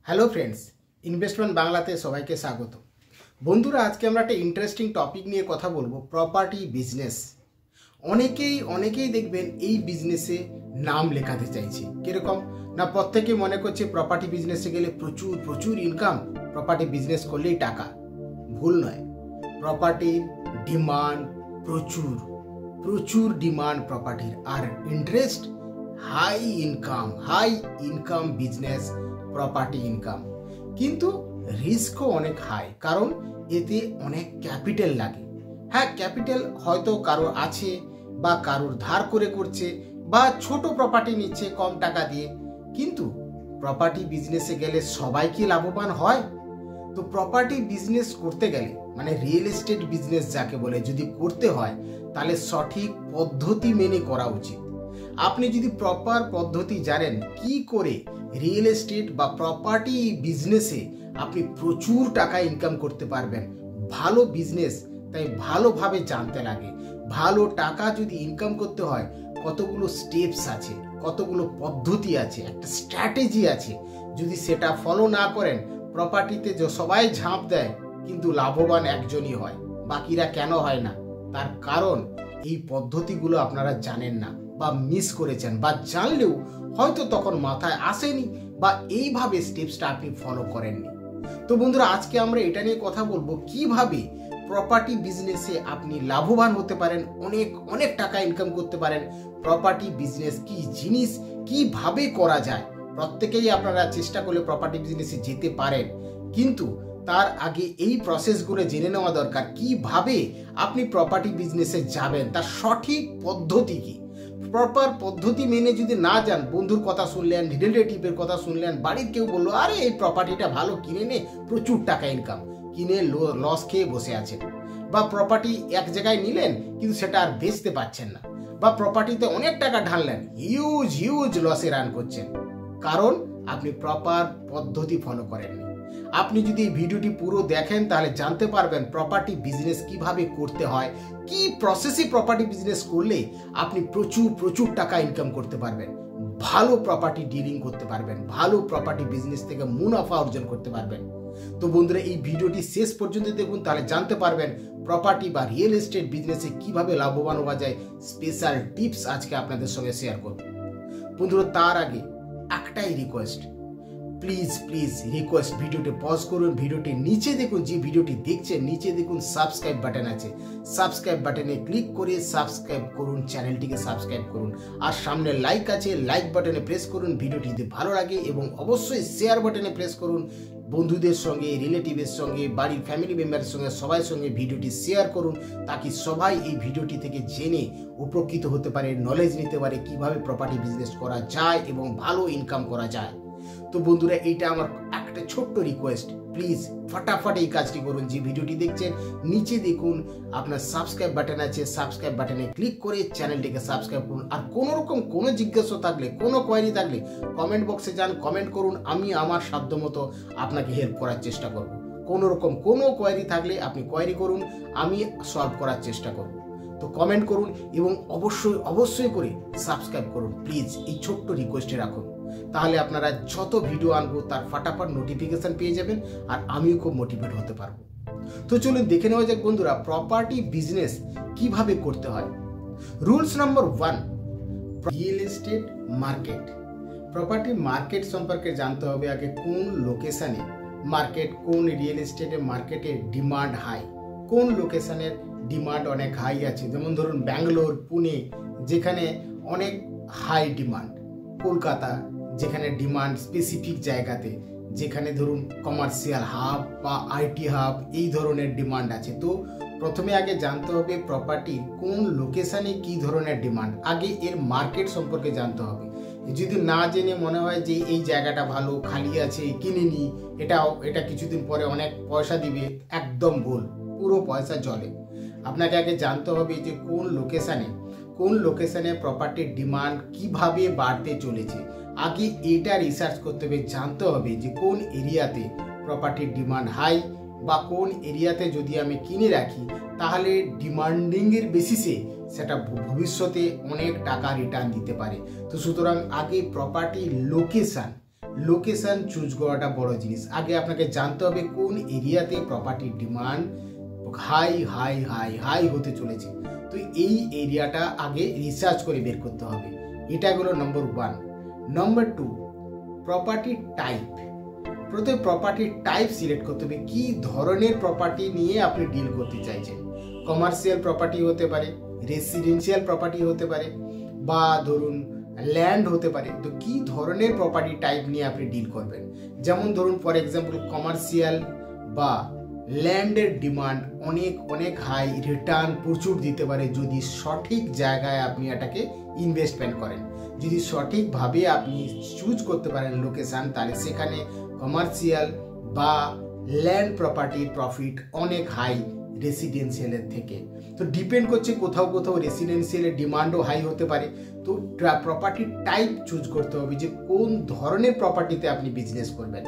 Hello friends, investment বাংলাতে সবাইকে স্বাগত। বন্ধুরা, আজকে আমরা একটা ইন্টারেস্টিং টপিক নিয়ে কথা বলবো, প্রপার্টি বিজনেস। অনেকেই দেখবেন এই বিজনেসে নাম লেখাতে চাইছে। কিরকম না, প্রত্যেকে মনে করছে প্রপার্টি বিজনেসে গেলে প্রচুর ইনকাম, প্রপার্টি বিজনেস করলেই টাকা। ভুল নয়, প্রপার্টির ডিমান্ড প্রচুর ডিমান্ড প্রপার্টির, আর interest high income business property income. কিন্তু রিস্কও অনেক হাই, কারণ এতে অনেক ক্যাপিটাল লাগে। হ্যাঁ, ক্যাপিটাল হয়তো কারোর আছে বা কারোর ধার করে করছে বা ছোট প্রপার্টি নিচ্ছে কম টাকা দিয়ে, কিন্তু প্রপার্টি বিজনেসে গেলে সবাই কি লাভবান হয়? তো প্রপার্টি বিজনেস করতে গেলে, মানে রিয়েল এস্টেট বিজনেস যাকে বলে, যদি করতে হয় তাহলে সঠিক পদ্ধতি মেনে করা উচিত। আপনি যদি প্রপার পদ্ধতি জানেন কি করে রিয়েল এস্টেট বা প্রপার্টি বিজনেসে আপনি প্রচুর টাকা ইনকাম করতে পারবেন। ভালো বিজনেস তাই ভালোভাবে জানতে লাগে। ভালো টাকা যদি ইনকাম করতে হয় কতগুলো স্টেপস আছে, কতগুলো পদ্ধতি আছে, একটা স্ট্র্যাটেজি আছে। যদি সেটা ফলো না করেন, প্রপার্টিতে যে সবাই ঝাঁপ দেয় কিন্তু লাভবান একজনই হয়, বাকিরা কেন হয় না? তার কারণ এই পদ্ধতিগুলো আপনারা জানেন না বা মিস করেছেন, বা জানলেও হয়তো তখন মাথায় আসেনি বা এইভাবে স্টেপসটা আপনি ফলো করেননি। তো বন্ধুরা, আজকে আমরা এটা নিয়ে কথা বলবো কিভাবে প্রপার্টি বিজনেসে আপনি লাভবান হতে পারেন, অনেক টাকা ইনকাম করতে পারেন। প্রপার্টি বিজনেস কি জিনিস, কিভাবে করা যায়। প্রত্যেকেই আপনারা চেষ্টা করলে প্রপার্টি বিজনেসে যেতে পারেন, কিন্তু তার আগে এই প্রসেসগুলো জেনে নেওয়া দরকার। কিভাবে আপনি প্রপার্টি বিজনেসে যাবেন, তার সঠিক পদ্ধতি কি। প্রপার পদ্ধতি মেনে যদি না যান, বন্ধুর কথা শুনলেন, রিলেটিভের কথা শুনলেন, বাড়ির কেউ বললো আরে এই প্রপার্টিটা ভালো, কিনে নে, প্রচুর টাকা ইনকাম, কিনে লস খেয়ে বসে আছেন। বা প্রপার্টি এক জায়গায় নিলেন কিন্তু সেটা আর বেচতে পারছেন না, বা প্রপার্টিতে অনেক টাকা ঢাললেন, হিউজ লসে রান করছেন, কারণ আপনি প্রপার পদ্ধতি ফলো করেননি। আপনি যদি এই ভিডিওটি পুরো দেখেন তাহলে জানতে পারবেন প্রপার্টি বিজনেস কিভাবে করতে হয়, কি প্রসেসে প্রপার্টি বিজনেস করলে আপনি প্রচুর টাকা ইনকাম করতে পারবেন, ভালো প্রপার্টি ডিলিং করতে পারবেন, ভালো প্রপার্টি বিজনেস থেকে মুনাফা অর্জন করতে পারবেন। তো বন্ধুরা, এই ভিডিওটি শেষ পর্যন্ত দেখুন, তাহলে জানতে পারবেন প্রপার্টি বা রিয়েল এস্টেট বিজনেসে কিভাবে লাভবান হওয়া যায়। স্পেশাল টিপস আজকে আপনাদের সঙ্গে শেয়ার করব। বন্ধুরা, তার আগে একটাই রিকোয়েস্ট, প্লিজ রিকোয়েস্ট, ভিডিওটি পজ করুন, ভিডিওটি নিচে দেখুন, যে ভিডিওটি দেখছেন নিচে দেখুন সাবস্ক্রাইব বাটন আছে, সাবস্ক্রাইব বাটনে ক্লিক করে সাবস্ক্রাইব করুন, চ্যানেলটিকে সাবস্ক্রাইব করুন। আর সামনে লাইক আছে, লাইক বাটনে প্রেস করুন ভিডিওটি যদি ভালো লাগে, এবং অবশ্যই শেয়ার বাটনে প্রেস করুন। বন্ধুদের সঙ্গে, রিলেটিভের সঙ্গে, বাড়ির ফ্যামিলি মেম্বারের সঙ্গে, সবাই সঙ্গে ভিডিওটি শেয়ার করুন, তাকে সবাই এই ভিডিওটি থেকে জেনে উপকৃত হতে পারে, নলেজ নিতে পারে কিভাবে প্রপার্টি বিজনেস করা যায় এবং ভালো ইনকাম করা যায়। তো বন্ধুরা, এইটা আমার একটা ছোট্ট রিকোয়েস্ট, প্লিজ ফটাফট এই কাজটি করুন। যে ভিডিওটি দেখছেন নিচে দেখুন আপনার সাবস্ক্রাইব বাটন আছে, সাবস্ক্রাইব বাটনে ক্লিক করে চ্যানেলটিকে সাবস্ক্রাইব করুন। আর কোনো জিজ্ঞাসা থাকলে, কোনো কোয়ারি থাকলে কমেন্ট বক্সে যান, কমেন্ট করুন, আমি আমার সাধ্যমতো আপনাকে হেল্প করার চেষ্টা করব। কোনো কোয়ারি থাকলে আপনি কোয়ারি করুন, আমি সলভ করার চেষ্টা করব। তো কমেন্ট করুন এবং অবশ্যই করে সাবস্ক্রাইব করুন প্লিজ, এই ছোট্ট রিকোয়েস্টে রাখুন। তাহলে আপনারা যত ভিডিও আনবো তার ফাটাফাট নোটিফিকেশন পেয়ে যাবেন, আর আমিও খুব মোটিভেট হতে পারবো। তো চলুন দেখে নেওয়া যাক বন্ধুরা, প্রপার্টি বিজনেস কিভাবে করতে হয়। Rules number 1, real estate market. Property market সম্পর্কে জানতে হবে আগে। কোন লোকেশনে মার্কেট, কোন রিয়েল এস্টেটের মার্কেটে ডিমান্ড হাই, কোন লোকেশনের ডিমান্ড অনেক হাই আছে। যেমন ধরুন ব্যাঙ্গালোর, পুনে, যেখানে অনেক হাই ডিমান্ড। কলকাতা, যেখানে ডিমান্ড স্পেসিফিক জায়গাতে, যেখানে ধরুন কমার্শিয়াল হাব বা আইটি হাব, এই ধরনের ডিমান্ড আছে। তো প্রথমে আগে জানতে হবে প্রপার্টির কোন লোকেশনে কি ধরনের ডিমান্ড, আগে এর মার্কেট সম্পর্কে জানতে হবে। যদি না জেনে মনে হয় যে এই জায়গাটা ভালো, খালি আছে, কিনে নি, এটা কিছুদিন পরে অনেক পয়সা দিবে, একদম ভুল, পুরো পয়সা জলে। আপনাকে আগে জানতে হবে যে কোন লোকেশনে প্রপার্টির ডিমান্ড কিভাবে বাড়তে চলেছে। আগে এটা রিসার্চ করতে হবে, জানতে হবে যে কোন এরিয়াতে প্রপার্টির ডিমান্ড হাই, বা কোন এরিয়াতে যদি আমি কিনে রাখি তাহলে ডিমান্ডিংয়ের বেসিসে সেটা ভবিষ্যতে অনেক টাকা রিটার্ন দিতে পারে। তো সুতরাং আগে প্রপার্টির লোকেশন লোকেশন চুজ করাটা বড় জিনিস। আগে আপনাকে জানতে হবে কোন এরিয়াতে প্রপার্টির demand high high high high হতে চলেছে। তো এই এরিয়াটা আগে রিসার্চ করে বের করতে হবে। এটা হলো নম্বর 1। নম্বর 2, প্রপার্টি টাইপ। প্রথমে প্রপার্টি টাইপ সিলেক্ট করতে হবে, কি ধরনের প্রপার্টি নিয়ে আপনি ডিল করতে চাইছেন। কমার্শিয়াল প্রপার্টি হতে পারে, রেসিডেন্সিয়াল প্রপার্টি হতে পারে, বা ধরুন ল্যান্ড হতে পারে। তো কি ধরনের প্রপার্টি টাইপ নিয়ে আপনি ডিল করবেন। যেমন ধরুন ফর এক্সাম্পল কমার্শিয়াল বা ল্যান্ডের ডিমান্ড অনেক অনেক হাই, রিটার্ন প্রচুর দিতে পারে যদি সঠিক জায়গায় আপনি এটাকে ইনভেস্টমেন্ট করেন। যদি সঠিকভাবে আপনি চুজ করতে পারেন লোকেশান, তাহলে সেখানে কমার্শিয়াল বা ল্যান্ড প্রপার্টির প্রফিট অনেক হাই রেসিডেন্সিয়ালের থেকে। তো ডিপেন্ড করছে, কোথাও কোথাও রেসিডেন্সিয়ালের ডিমান্ডও হাই হতে পারে। তো প্রপার্টি টাইপ চুজ করতে হবে যে কোন ধরনের প্রপার্টিতে আপনি বিজনেস করবেন,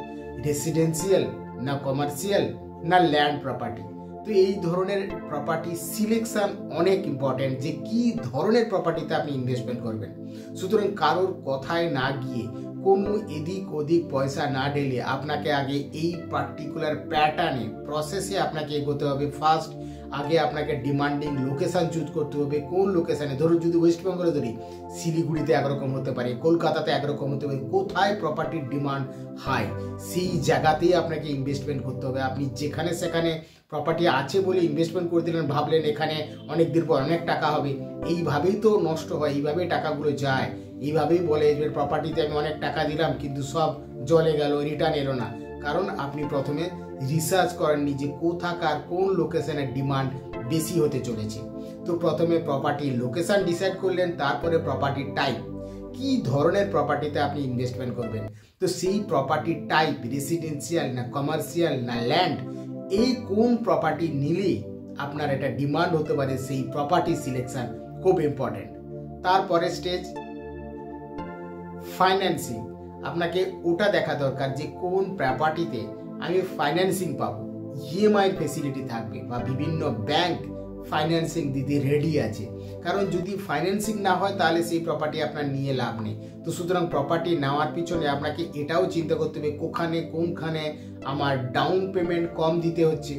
রেসিডেন্সিয়াল না কমার্শিয়াল না ল্যান্ড প্রপার্টি। তো এই ধরনের প্রপার্টি সিলেকশন অনেক ইম্পর্টেন্ট, যে কি ধরনের প্রপার্টিতে আপনি ইনভেস্টমেন্ট করবেন। সুতরাং কারোর কথায় না গিয়ে, কোনো এদিক ওদিক পয়সা না ঢেলে আপনাকে আগে এই পার্টিকুলার প্যাটার্নে প্রসেসে আপনাকে এগোতে হবে। ফার্স্ট আগে আপনাকে ডিমান্ডিং লোকেশন চুজ করতে হবে। কোন লোকেশনে, ধরুন যদি ওয়েস্ট বেঙ্গলে ধরি, শিলিগুড়িতে একরকম হতে পারে, কলকাতাতে একরকম হতে পারে। কোথায় প্রপার্টির ডিমান্ড হাই সেই জায়গাতেই আপনাকে ইনভেস্টমেন্ট করতে হবে। আপনি যেখানে সেখানে প্রপার্টি আছে বলে ইনভেস্টমেন্ট করে দিলেন, ভাবলেন এখানে অনেক দিন পর অনেক টাকা হবে, এইভাবেই তো নষ্ট হয়, এইভাবেই টাকাগুলো যায়। এইভাবেই বলে যে প্রপার্টিতে আমি অনেক টাকা দিলাম কিন্তু সব জলে গেল, রিটার্ন এলো না। কারণ আপনি প্রথমে রিসার্চ করেননি যে কোথাকার কোন লোকেশনের ডিমান্ড বেশি হতে চলেছে। তো প্রথমে প্রপার্টির লোকেশন ডিসাইড করলেন, তারপরে প্রপার্টির টাইপ, কি ধরনের প্রপার্টিতে আপনি ইনভেস্টমেন্ট করবেন। তো সেই প্রপার্টির টাইপ রেসিডেন্সিয়াল না কমার্শিয়াল না ল্যান্ড, এই কোন প্রপার্টি নিলে আপনার এটা ডিমান্ড হতে পারে, সেই প্রপার্টি সিলেকশন খুব ইম্পর্টেন্ট। তারপরে স্টেজ ফাইন্যান্সিং। আপনাকে ওটা দেখা দরকার যে কোন প্রপার্টিতে আমি ফাইন্যান্সিং পাবো, ইএমআই ফেসিলিটি থাকবে বা বিভিন্ন ব্যাংক ফাইন্যান্সিং দিতে রেডি আছে। কারণ যদি ফাইন্যান্সিং না হয় তাহলে সেই প্রপার্টি আপনার নিয়ে লাভ নেই। তো সুতরাং প্রপার্টি নেওয়ার পিছনে আপনাকে এটাও চিন্তা করতে হবে কোনখানে আমার ডাউন পেমেন্ট কম দিতে হচ্ছে,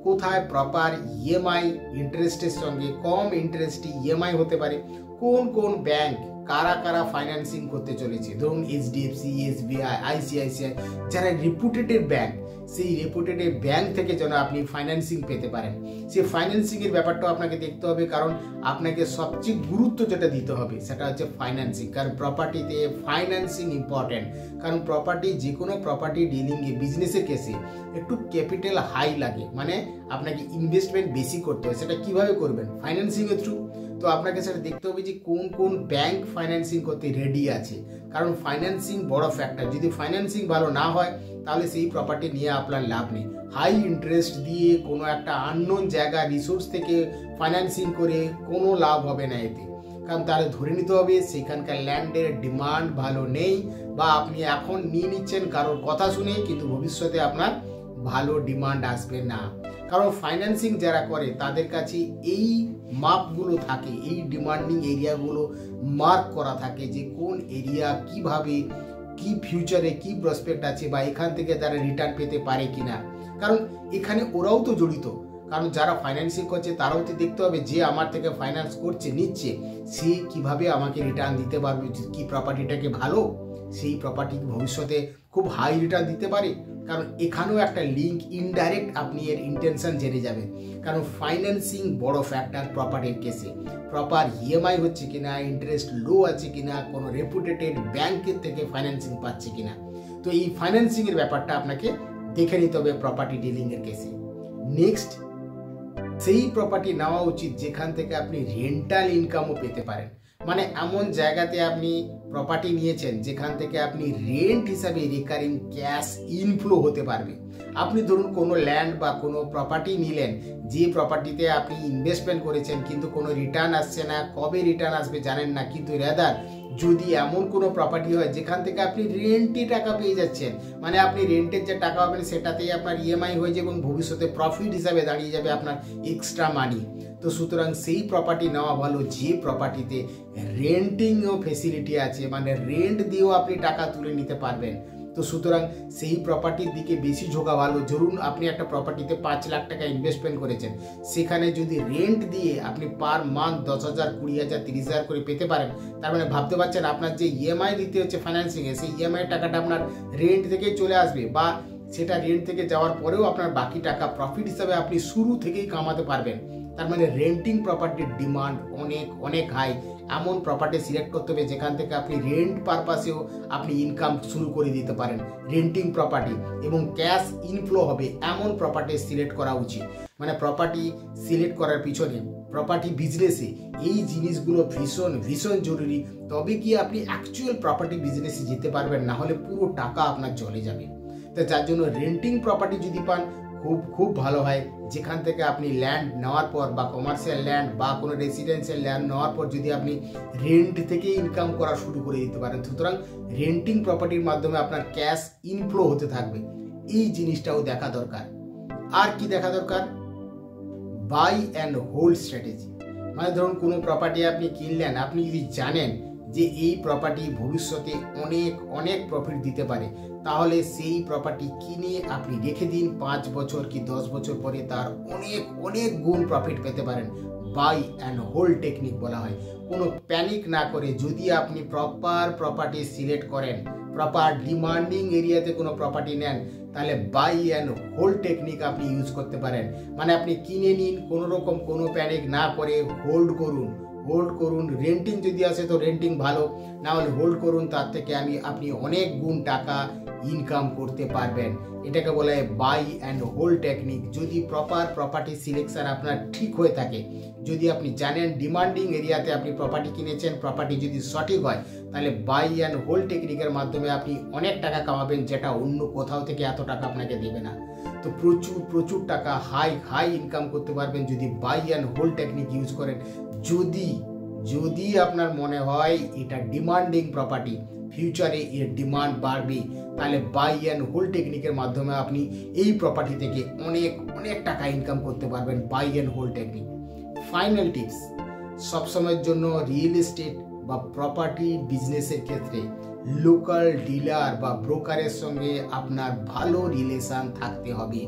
কোথায় প্রপার ইএমআই ইন্টারেস্টের সঙ্গে কম ইন্টারেস্টে ইএমআই হতে পারে, কোন কোন ব্যাংক কারা কারা ফাইন্যান্সিং করতে চলেছে। ধরুন এইচডিএফসি, এসবিআই, আইসিআইসিআই, যারা রেপুটেটেড ব্যাংক, সেই রেপুটেটেড ব্যাংক থেকে যেন আপনি ফাইন্যান্সিং পেতে পারেন। সেই ফাইন্যান্সিংয়ের ব্যাপারটাও আপনাকে দেখতে হবে, কারণ আপনাকে সবচেয়ে গুরুত্ব যেটা দিতে হবে সেটা হচ্ছে ফাইন্যান্সিং। কারণ প্রপার্টিতে ফাইন্যান্সিং ইম্পর্টেন্ট। কারণ প্রপার্টি, যে কোনো প্রপার্টি ডিলিংয়ে বিজনেসের কেসে একটু ক্যাপিটাল হাই লাগে, মানে আপনাকে ইনভেস্টমেন্ট বেশি করতে হয়। সেটা কিভাবে করবেন? ফাইন্যান্সিংয়ের থ্রু। তো আপনাকে সেটা দেখতে হবে যে কোন কোন ব্যাংক ফাইন্যান্সিং করতে রেডি আছে, কারণ ফাইন্যান্সিং বড় ফ্যাক্টর। যদি ফাইন্যান্সিং ভালো না হয় তাহলে সেই প্রপার্টি নিয়ে আপনার লাভ নেই। হাই ইন্টারেস্ট দিয়ে কোনো একটা আননোন জায়গা রিসোর্স থেকে ফাইন্যান্সিং করে কোনো লাভ হবে না এতে। কারণ তাহলে ধরে নিতে হবে সেখানকার ল্যান্ডের ডিমান্ড ভালো নেই, বা আপনি এখন নিয়ে নিচ্ছেন কারোর কথা শুনে, কিন্তু ভবিষ্যতে আপনার ভালো ডিমান্ড আসবে না। কারণ ফাইন্যান্সিং যারা করে তাদের কাছে এই মাপগুলো থাকে, এই ডিমান্ডিং এরিয়াগুলো মার্ক করা থাকে যে কোন এরিয়া কিভাবে, কি ফিউচারে কি প্রসপেক্ট আছে, বা এখান থেকে তারা রিটার্ন পেতে পারে কিনা। কারণ এখানে ওরাও তো জড়িত। কারণ যারা ফাইন্যান্সিং করছে তারাও তো দেখতে হবে যে আমার থেকে ফাইন্যান্স করছে, নিচ্ছে, সে কিভাবে আমাকে রিটার্ন দিতে পারবে, কি প্রপার্টিটাকে ভালো, সেই প্রপার্টি ভবিষ্যতে খুব হাই রিটার্ন দিতে পারে। কারণ এখানেও একটা লিঙ্ক, ইনডাইরেক্ট আপনি এর ইন্টেনশন জেনে যাবেন। কারণ ফাইন্যান্সিং বড় ফ্যাক্টর প্রপার্টির কেসে। প্রপার ইএমআই হচ্ছে কিনা, ইন্টারেস্ট লো আছে কিনা, কোনো রেপুটেটেড ব্যাংকের থেকে ফাইন্যান্সিং পাচ্ছে কিনা। তো এই ফাইন্যান্সিংয়ের ব্যাপারটা আপনাকে দেখে নিতে হবে প্রপার্টি ডিলিংয়ের কেসে। নেক্সট, সেই প্রপার্টি নেওয়া উচিত যেখান থেকে আপনি রেন্টাল ইনকামও পেতে পারেন। মানে এমন জায়গাতে আপনি প্রপার্টি নিয়েছেন যেখান থেকে আপনি রেন্ট হিসাবে রিকারিং ক্যাশ ইনফ্লো হতে পারবে। আপনি ধরুন কোনো ল্যান্ড বা কোনো প্রপার্টি নিলেন, যে প্রপার্টিতে আপনি ইনভেস্টমেন্ট করেছেন কিন্তু কোনো রিটার্ন আসছে না, কবে রিটার্ন আসবে জানেন না, কিন্তু রেদার যদি এমন কোনো প্রপার্টি হয় যেখান থেকে আপনি রেন্টে টাকা পেয়ে যাচ্ছেন, মানে আপনি রেন্টের যে টাকা পাবেন সেটাতেই আপনার ইএমআই হয়ে যাবে এবং ভবিষ্যতে প্রফিট হিসাবে দাঁড়িয়ে যাবে আপনার এক্সট্রা মানি। তো সুতরাং সেই প্রপার্টি নেওয়া ভালো যে প্রপার্টিতে রেন্টিংও ফেসিলিটি আছে, মানে রেন্ট দিয়েও আপনি টাকা তুলে নিতে পারবেন। তো তো সুতরাং সেই প্রপার্টির দিকে বেশি ঝোঁকা ভালো। ধরুন আপনি একটা প্রপার্টিতে 5 লাখ টাকা ইনভেস্টমেন্ট করেছেন, সেখানে যদি রেন্ট দিয়ে আপনি পার মান্থ 10,000, 20,000, 30,000 করে পেতে পারেন, তার মানে ভাবতে পারছেন আপনার যে ইএমআই দিতে হচ্ছে ফাইন্যান্সিংয়ে, সেই ইএমআই টাকাটা আপনার রেন্ট থেকেই চলে আসবে, বা সেটা রেন্ট থেকে যাওয়ার পরেও আপনার বাকি টাকা প্রফিট হিসাবে আপনি শুরু থেকেই কামাতে পারবেন। তার মানে রেন্টিং প্রপার্টির ডিমান্ড অনেক অনেক হাই। এমন প্রপার্টি সিলেক্ট করতে হবে যেখান থেকে আপনি রেন্ট পারপাসেও আপনি ইনকাম শুরু করে দিতে পারেন, রেন্টিং প্রপার্টি, এবং ক্যাশ ইনফ্লো হবে এমন প্রপার্টি সিলেক্ট করা উচিত। মানে প্রপার্টি সিলেক্ট করার পিছনে, প্রপার্টি বিজনেসে এই জিনিসগুলো ভীষণ ভীষণ জরুরি। তবে কি আপনি অ্যাকচুয়াল প্রপার্টি বিজনেসে যেতে পারবেন, না হলে পুরো টাকা আপনার চলে যাবে। তো যার জন্য রেন্টিং প্রপার্টি যদি পান খুব খুব ভালো হয়, যেখান থেকে আপনি ল্যান্ড নেওয়ার পর বা কমার্শিয়াল ল্যান্ড বা কোনো রেসিডেন্সিয়াল ল্যান্ড নেওয়ার পর যদি আপনি রেন্ট থেকে ইনকাম করা শুরু করে দিতে পারেন, সুতরাং রেন্টিং প্রপার্টির মাধ্যমে আপনার ক্যাশ ইনফ্লো হতে থাকবে। এই জিনিসটাও দেখা দরকার। আর কি দেখা দরকার? Buy and hold strategy. মানে ধরুন কোনো প্রপার্টি আপনি কিনলেন, আপনি যদি জানেন যে এই প্রপার্টি ভবিষ্যতে অনেক অনেক প্রফিট দিতে পারে, তাহলে সেই প্রপার্টি কিনে আপনি রেখে দিন। 5 বছর কি 10 বছর পরে তার অনেক অনেক গুণ প্রফিট পেতে পারেন। বাই অ্যান্ড হোল্ড টেকনিক বলা হয়। কোনো প্যানিক না করে যদি আপনি প্রপার প্রপার্টি সিলেক্ট করেন, প্রপার ডিমান্ডিং এরিয়াতে কোনো প্রপার্টি নেন, তাহলে বাই অ্যান্ড হোল্ড টেকনিক আপনি ইউজ করতে পারেন। মানে আপনি কিনে নিন, কোনো রকম কোনো প্যানিক না করে হোল্ড করুন, হোল্ড করুন। রেন্টিং যদি আসে তো রেন্টিং ভালো, না হলে হোল্ড করুন, তার থেকে আপনি অনেক গুণ টাকা ইনকাম করতে পারবেন। এটাকে বলা হয় বাই অ্যান্ড হোল্ড টেকনিক। যদি প্রপার প্রপার্টি সিলেকশন আপনার ঠিক হয়ে থাকে, যদি আপনি জানেন ডিমান্ডিং এরিয়াতে আপনি প্রপার্টি কিনেছেন, প্রপার্টি যদি সঠিক হয়, তাহলে বাই অ্যান্ড হোল্ড টেকনিকের মাধ্যমে আপনি অনেক টাকা কামাবেন, যেটা অন্য কোথাও থেকে এত টাকা আপনাকে দেবে না। তো প্রচুর প্রচুর টাকা হাই ইনকাম করতে পারবেন যদি buy and hold technique use করেন। যদি আপনার মনে হয় এটা ডিমান্ডিং প্রপার্টি, ফিউচারে এর ডিমান্ড বাড়বে, তাহলে বাই অ্যান্ড হোল্ড টেকনিকের মাধ্যমে আপনি এই প্রপার্টি থেকে অনেক অনেক টাকা ইনকাম করতে পারবেন। Buy and hold technique. Final tips, সবসময়ের জন্য রিয়েল এস্টেট বা প্রপার্টি বিজনেসের ক্ষেত্রে লোকাল ডিলার বা ব্রোকারের সঙ্গে আপনার ভালো রিলেশন থাকতে হবে।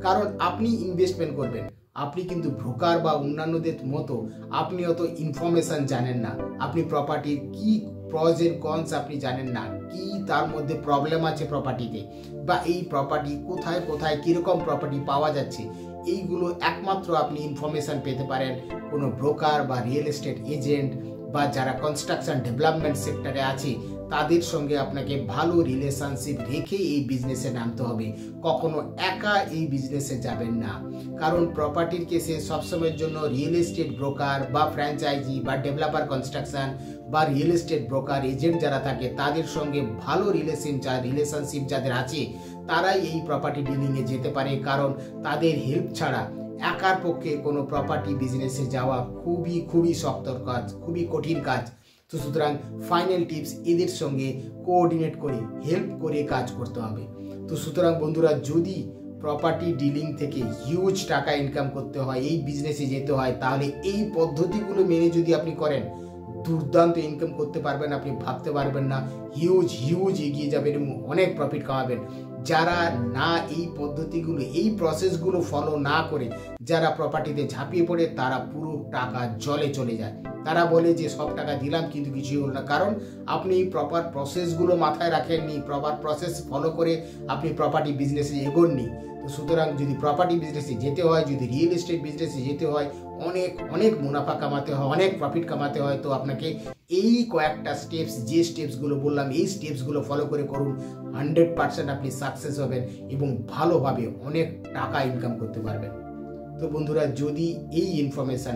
কারণ আপনি ইনভেস্টমেন্ট করবেন, আপনি কিন্তু ব্রোকার বা অন্যান্যদের মতো আপনি অত ইনফরমেশন জানেন না। আপনি প্রপার্টির কি প্রজ এন্ড কনস আপনি জানেন না, কি তার মধ্যে প্রবলেম আছে প্রপার্টিতে, বা এই প্রপার্টি কোথায় কোথায় কীরকম প্রপার্টি পাওয়া যাচ্ছে, এইগুলো একমাত্র আপনি ইনফরমেশন পেতে পারেন কোনো ব্রোকার বা রিয়েল এস্টেট এজেন্ট বা যারা কনস্ট্রাকশন ডেভেলপমেন্ট সেক্টরে আছে তাদের সঙ্গে আপনাকে ভালো রিলেশনশিপ রেখে এই বিজনেসে নামতে হবে। কখনো একা এই বিজনেসে যাবেন না, কারণ প্রপার্টির কেসে সবসময়ের জন্য রিয়েল এস্টেট ব্রোকার বা ফ্র্যাঞ্চাইজি বা ডেভেলপার কনস্ট্রাকশন বা রিয়েল এস্টেট ব্রোকার এজেন্ট যারা থাকে তাদের সঙ্গে ভালো রিলেশনশিপ যাদের আছে তারাই এই প্রপার্টি ডিলিংয়ে যেতে পারে। কারণ তাদের হেল্প ছাড়া একার পক্ষে কোনো প্রপার্টি বিজনেসে যাওয়া খুবই শক্তর কাজ, খুবই কঠিন কাজ। তো সুতরাং ফাইনাল টিপস, এদের সঙ্গে কোঅর্ডিনেট করে হেল্প করে কাজ করতে হবে। তো সুতরাং বন্ধুরা, যদি প্রপার্টি ডিলিং থেকে হিউজ টাকা ইনকাম করতে হয়, এই বিজনেসে যেতে হয়, তাহলে এই পদ্ধতিগুলো মেনে যদি আপনি করেন দুর্দান্ত ইনকাম করতে পারবেন। আপনি ভাবতে পারবেন না, হিউজ এগিয়ে যাবেন এবং অনেক প্রফিট কামাবেন। যারা না এই পদ্ধতিগুলো, এই প্রসেসগুলো ফলো না করে যারা প্রপার্টিতে ঝাঁপিয়ে পড়ে, তারা পুরো টাকা জলে চলে যায়। তারা বলে যে সব টাকা দিলাম কিন্তু কিছুই হলো না, কারণ আপনি এই প্রপার প্রসেসগুলো মাথায় রাখেননি, প্রপার প্রসেস ফলো করে আপনি প্রপার্টি বিজনেসে এগোননি। তো সুতরাং যদি প্রপার্টি বিজনেসে যেতে হয়, যদি রিয়েল এস্টেট বিজনেসে যেতে হয়, অনেক মুনাফা কামাতে হয়, অনেক প্রফিট কামাতে হয়, তো আপনাকে এই কয়েকটা স্টেপস, যে স্টেপসগুলো বললাম, এই স্টেপসগুলো ফলো করে করুন। 100% আপনি সাকসেস হবেন এবং ভালোভাবে অনেক টাকা ইনকাম করতে পারবেন। তো বন্ধুরা, যদি এই ইনফরমেশন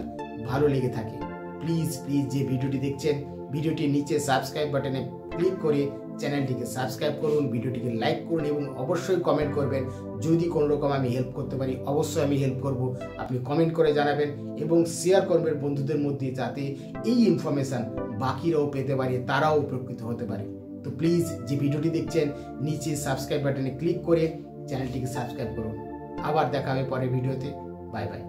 ভালো লেগে থাকে, প্লিজ যে ভিডিওটি দেখছেন, ভিডিওটির নিচে সাবস্ক্রাইব বাটনে ক্লিক করে চ্যানেলটিকে সাবস্ক্রাইব করুন, ভিডিওটিকে লাইক করুন এবং অবশ্যই কমেন্ট করবেন। যদি কোনো রকম আমি হেল্প করতে পারি, অবশ্যই আমি হেল্প করব। আপনি কমেন্ট করে জানাবেন এবং শেয়ার করবেন বন্ধুদের মধ্যে, যাতে এই ইনফরমেশন বাকিরাও পেতে পারে, তারাও উপকৃত হতে পারে। তো প্লিজ যে ভিডিওটি দেখছেন, নিচে সাবস্ক্রাইব বাটনে ক্লিক করে চ্যানেলটিকে সাবস্ক্রাইব করুন। আবার দেখা হবে পরের ভিডিওতে। Bye bye.